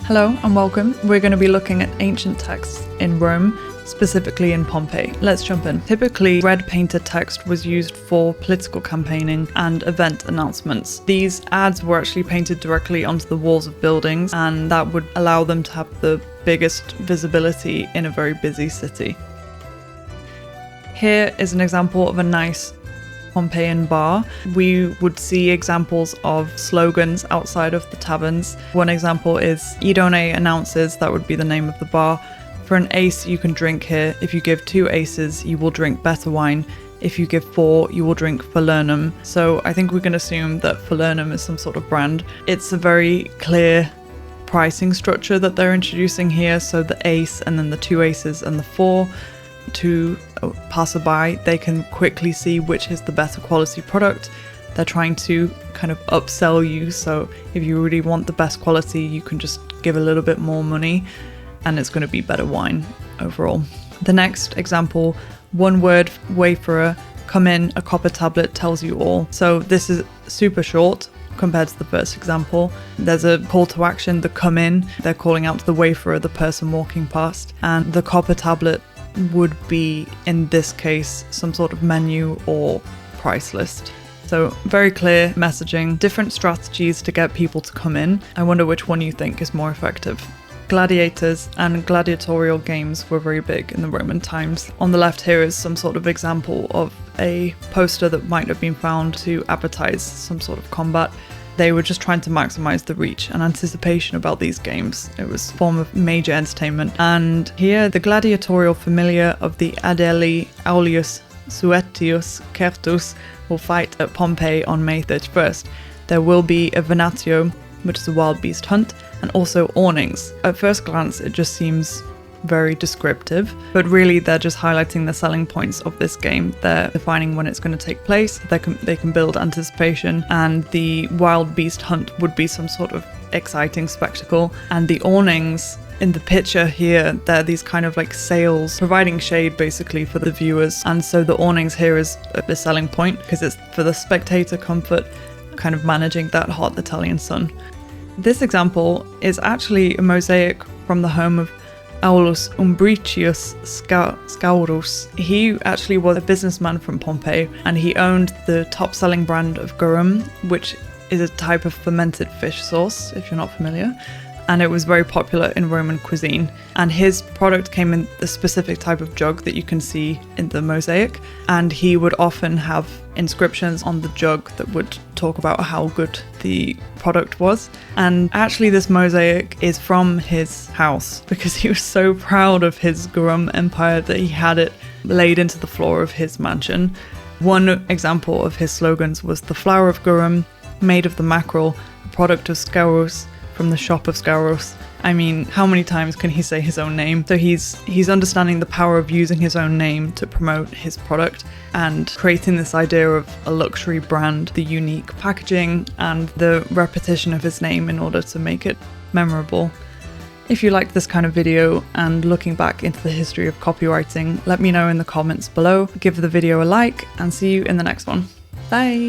Hello and welcome. We're going to be looking at ancient texts in Rome, specifically in Pompeii. Let's jump in. Typically, red painted text was used for political campaigning and event announcements. These ads were actually painted directly onto the walls of buildings, and that would allow them to have the biggest visibility in a very busy city. Here is an example of a nice Pompeian bar. We would see examples of slogans outside of the taverns. One example is Idone announces, that would be the name of the bar. For an ace, you can drink here. If you give 2 aces, you will drink better wine. If you give 4, you will drink Falernum. So I think we can assume that Falernum is some sort of brand. It's a very clear pricing structure that they're introducing here. So the ace and then the 2 aces and the 4. To passerby, they can quickly see which is the better quality product. They're trying to kind of upsell you, so if you really want the best quality, you can just give a little bit more money and it's going to be better wine overall. The next example, one word wayfarer, come in, a copper tablet tells you all. So this is super short compared to the first example. There's a call to action, the come in, they're calling out to the wayfarer, the person walking past, and the copper tablet would be, in this case, some sort of menu or price list. So very clear messaging, different strategies to get people to come in. I wonder which one you think is more effective. Gladiators and gladiatorial games were very big in the Roman times. On the left here is some sort of example of a poster that might have been found to advertise some sort of combat. They were just trying to maximize the reach and anticipation about these games. It was a form of major entertainment. And here, the gladiatorial familia of the Aedili Aulius Suetius Certus will fight at Pompeii on May 31st. There will be a venatio, which is a wild beast hunt, and also awnings. At first glance, it just seems very descriptive, but really they're just highlighting the selling points of this game. They're defining when it's going to take place. They can build anticipation, and the wild beast hunt would be some sort of exciting spectacle. And the awnings in the picture here, they're these kind of like sails providing shade basically for the viewers, and so the awnings here is the selling point because it's for the spectator comfort, kind of managing that hot Italian sun. This example is actually a mosaic from the home of Aulus Umbricius Scaurus. He actually was a businessman from Pompeii, and he owned the top-selling brand of garum, which is a type of fermented fish sauce, if you're not familiar, and it was very popular in Roman cuisine. And his product came in the specific type of jug that you can see in the mosaic, and he would often have inscriptions on the jug that would talk about how good the product was. And actually this mosaic is from his house because he was so proud of his garum empire that he had it laid into the floor of his mansion. One example of his slogans was the flour of garum, made of the mackerel, the product of Scaurus, from the shop of Scaurus. I mean, how many times can he say his own name? So he's understanding the power of using his own name to promote his product and creating this idea of a luxury brand, the unique packaging and the repetition of his name in order to make it memorable. If you like this kind of video and looking back into the history of copywriting, let me know in the comments below. Give the video a like and see you in the next one. Bye!